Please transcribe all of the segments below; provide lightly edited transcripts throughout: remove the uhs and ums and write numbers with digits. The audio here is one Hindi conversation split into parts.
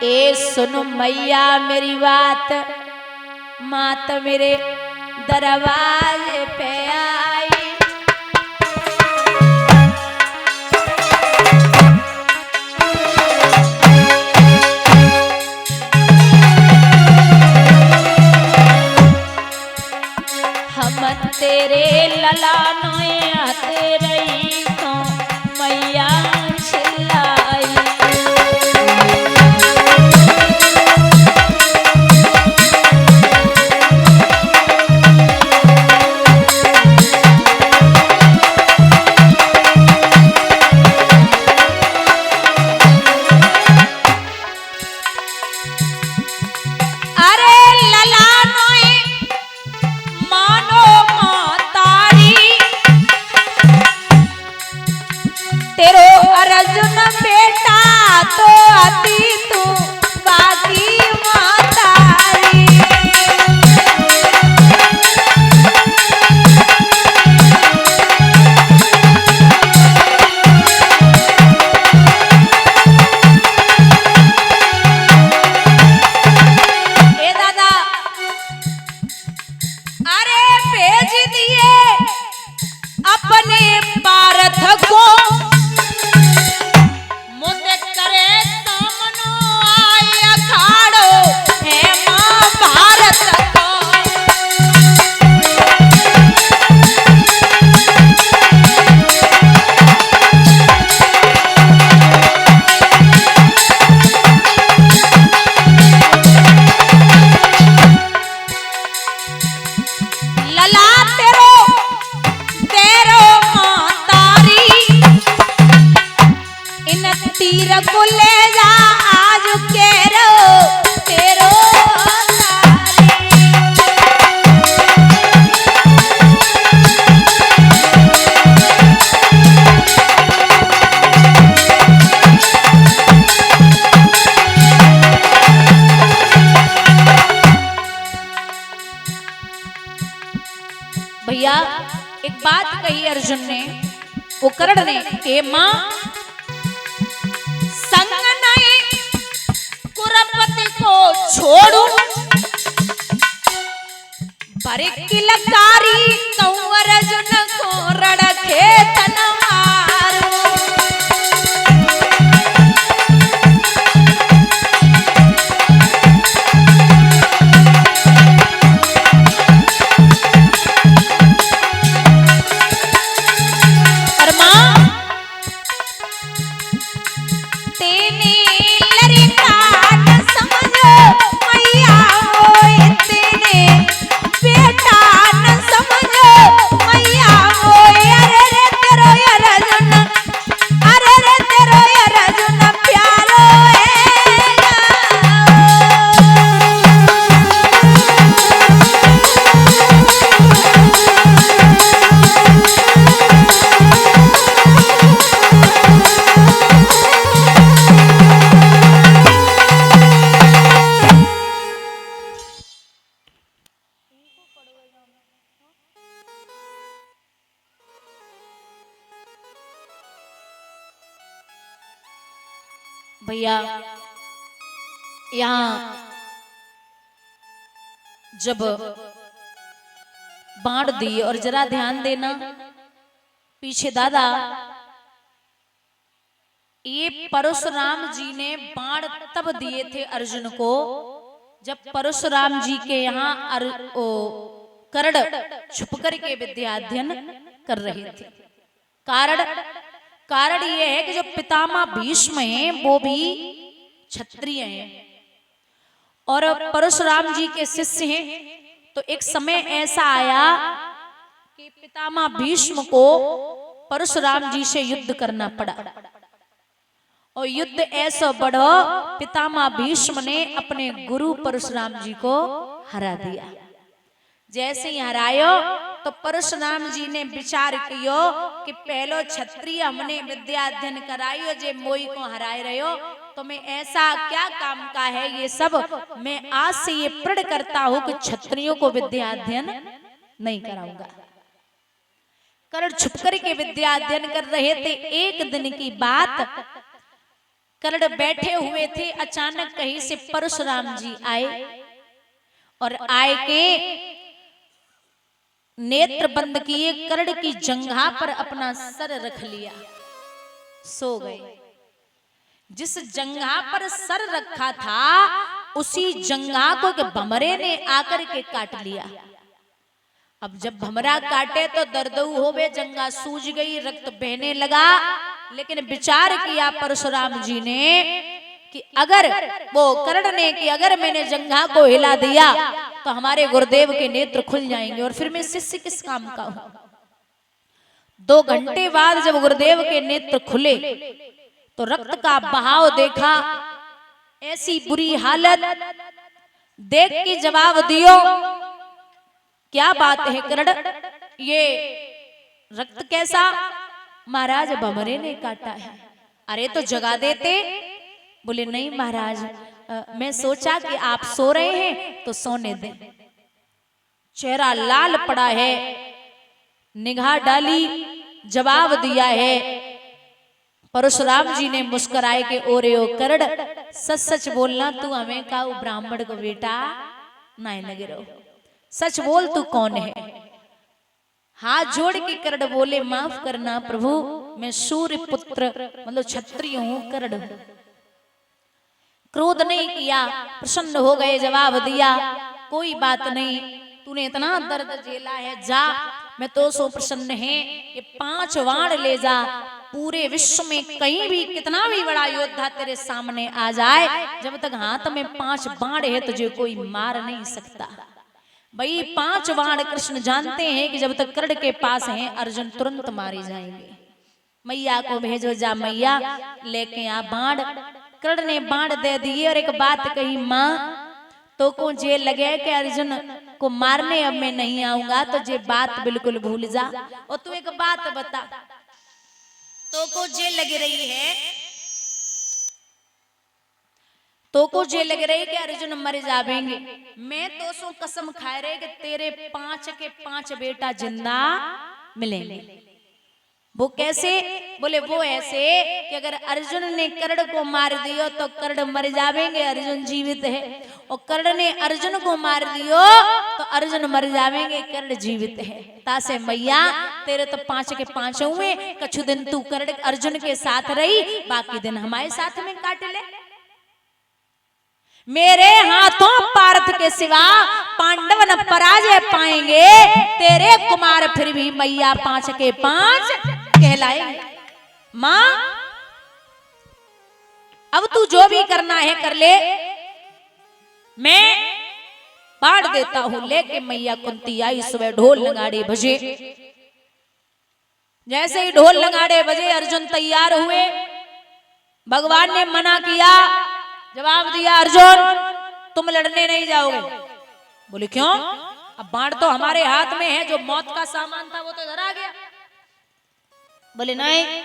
ए सुनो मैया मेरी बात, मात मेरे दरवाजे पे आई। हम तेरे ललानोए आते रही तो मैया चिल्लाई। तीर को ले जा आज केरो तेरो भैया एक बात कही अर्जुन ने, वो कर्ण ने कि मां को छोड़ू पर किलकारी कंवर अर्जुन को रड़खे तन मारू। पर मां तेने लरिका भैया यहाँ जब बाण दी और जरा ध्यान देना पीछे दादा, ये परशुराम जी ने बाण तब दिए थे अर्जुन को जब परशुराम जी के यहाँ कर्ण छुप करके विद्या अध्ययन कर रहे थे। कारण ये है कि जो पितामह भीष्म हैं वो भी क्षत्रिय हैं और परशुराम जी के शिष्य हैं। तो एक समय ऐसा आया कि पितामह भीष्म को परशुराम जी से युद्ध करना पड़ा और युद्ध ऐसा बढ़ा पितामह भीष्म ने अपने गुरु परशुराम जी को हरा दिया। जैसे ही हरायो तो परशुराम जी ने विचार कियो कि पहलो क्षत्रिय हमने विद्या अध्ययन करायो जे मोई को हराए रहो, तो मैं ऐसा क्या काम का है ये सब, मैं आज से ये प्रण करता हूं कि क्षत्रियों को विद्या अध्ययन नहीं कराऊंगा। कर्ण छुप कर के विद्या अध्ययन कर रहे थे। एक दिन की बात, कर्ण बैठे हुए थे, अचानक कहीं से परशुराम जी आए और आए के नेत्र बंद किए, कर्ण की जंघा पर अपना सर रख लिया, सो गए। जिस जंघा पर सर रखा था उसी जंघा को भमरे ने आकर के काट लिया। अब जब भमरा काटे तो दर्द हो गए, जंघा सूज गई, रक्त बहने लगा। लेकिन विचार किया परशुराम जी ने कि अगर वो कर्ण ने कि अगर मैंने जंघा को हिला दिया तो हमारे गुरुदेव के नेत्र खुल जाएंगे और फिर मैं शिष्य किस काम का हूं। 2 घंटे बाद जब गुरुदेव के नेत्र खुले तो रक्त का बहाव देखा, ऐसी बुरी हालत देख के जवाब दियो, क्या बात है कर्ण, ये रक्त कैसा? महाराज भमरे ने काटा है। अरे तो जगा देते। बोले नहीं महाराज, मैं सोचा कि आप सो रहे हैं तो सोने दें। चेहरा लाल पड़ा है, निगाह डाली, जवाब दिया है। परशुराम जी ने मुस्कुराए के ओरे ओ कर्ण, सच सच बोलना, तू हमें का ब्राह्मण को बेटा नहीं लगे रहो, सच बोल तू कौन है? हाथ जोड़ के कर्ण बोले, माफ करना प्रभु, मैं सूर्य पुत्र मतलब क्षत्रिय हूं, कर्ण। क्रोध नहीं किया, प्रसन्न हो गए, जवाब दिया, कोई बात नहीं, तूने इतना दर्द झेला है, जा, मैं तो सो प्रसन्न है। ये 5 वाण ले जा, पूरे विश्व में कहीं भी कितना भी बड़ा योद्धा तेरे सामने आ जाए, जब तक हाथ में 5 बाण है तुझे कोई मार नहीं सकता। भाई 5 बाण कृष्ण जानते हैं कि जब तक कर्ण के पास हैं अर्जुन तुरंत मारे जाएंगे। मैया को भेजो, जा मैया लेके आ बाण। कर्ण ने बाण दे दिए और एक बात कही, माँ तो को जे लगे कि अर्जुन को मारने अब मैं नहीं आऊंगा, तो जे बात बिल्कुल भूल जा। और तू एक बात बता, तो को जे लग रही है, तो को जे लग रही कि अर्जुन मर जावेंगे, मैं तो सो कसम खा रहे कि तेरे 5 के 5 बेटा जिंदा मिलेंगे। वो कैसे? बोले वो ऐसे कि अगर अर्जुन ने कर्ण को मार दियो तो कर्ण मर जावेंगे, अर्जुन जीवित है, और कर्ण ने अर्जुन को मार दियो तो अर्जुन मर जावेंगे, कर्ण जीवित है। तासे मैया तेरे तो 5 के 5 हुए, कछु दिन तू कर्ण अर्जुन के साथ रही, बाकी दिन हमारे साथ में काट ले। मेरे हाथों पार्थ के सिवा पांडव न पराजय पाएंगे, तेरे कुमार फिर भी मैया 5 के 5 कहलाएंगे। मां अब तू जो भी करना है कर ले, मैं बांट देता हूं। लेके मैया कुंती आई, सुबह ढोल नगाड़े बजे। जैसे ही ढोल नगाड़े बजे अर्जुन तैयार हुए। भगवान ने मना किया, जवाब दिया, अर्जुन तुम लड़ने नहीं जाओगे। बोले क्यों? अब बाण तो हमारे हाथ में है, जो मौत का सामान था वो तो इधर आ गया। बोले नहीं,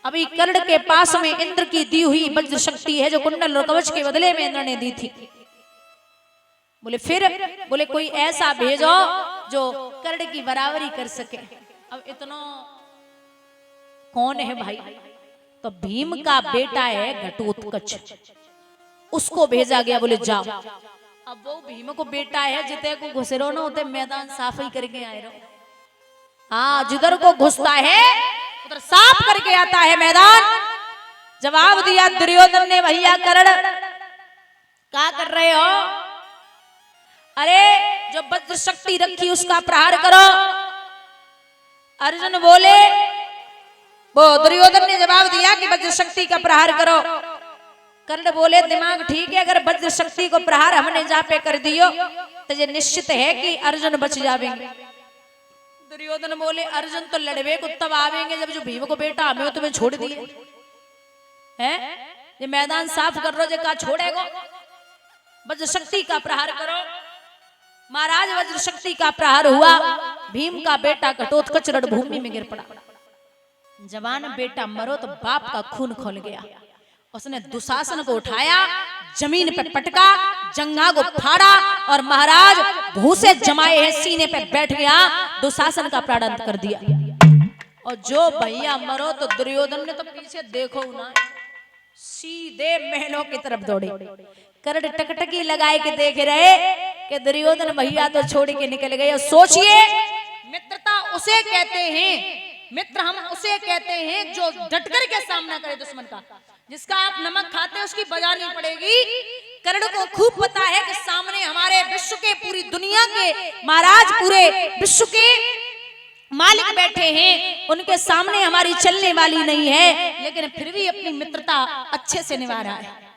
अभी कर्ण के पास में इंद्र की दी हुई वज्र शक्ति है, जो कुंडल और कवच के बदले में इंद्र ने दी थी। बोले फिर? बोले कोई ऐसा भेजो जो कर्ण की बराबरी कर सके। अब इतना कौन है भाई? तो भीम का बेटा है घटोत्कच, उसको भेजा गया। बोले जाओ। अब वो भीम को बेटा है, जिते को घुसेरो ना होते मैदान साफ ही करके आए रहो। हाँ, जिधर को घुसता है उधर साफ करके आता है मैदान। जवाब दिया दुर्योधन ने, भैया कर्ण क्या कर रहे हो? अरे जो वज्र शक्ति रखी उसका प्रहार करो। अर्जुन बोले, वो दुर्योधन ने जवाब दिया कि वज्र शक्ति का प्रहार करो। कर्ण बोले दिमाग ठीक है, अगर वज्र शक्ति को प्रहार हमने जा पे कर दियो तो ये निश्चित है कि अर्जुन बच जावेंगे। दुर्योधन बोले अर्जुन तो लड़वे को तब आवेंगे जब जो भीम को बेटा हमें तुम्हें छोड़ दिए हैं। ये मैदान साफ कर रो, जे का छोड़ेगो? वज्र शक्ति का प्रहार करो। महाराज वज्र शक्ति का प्रहार हुआ, भीम का बेटा घटोत्कच रणभूमि में गिर पड़ा। जवान बेटा मरो तो बाप का खून खोल गया। उसने दुशासन को उठाया, जमीन पे पटका, जंघा को फाड़ा और महाराज भूसे जमाए हैं सीने पे बैठ गया, दुशासन का प्राणांत कर दिया। और जो भैया मरो तो दुर्योधन ने तो पीछे देखो ना, सीधे महलों की तरफ दौड़े। कर्ण टकटकी लगाए के देख रहे कि दुर्योधन भैया तो छोड़ के निकल गए। सोचिए, मित्रता उसे कहते हैं, मित्र हम उसे कहते हैं जो डटकर के सामना करे दुश्मन का। जिसका आप नमक खाते हैं उसकी बजानी पड़ेगी। कर्ण को खूब पता है कि सामने हमारे विश्व के, पूरी दुनिया के महाराज, पूरे विश्व के मालिक बैठे हैं, उनके सामने हमारी चलने वाली नहीं है, लेकिन फिर भी अपनी मित्रता अच्छे से निभा रहा है।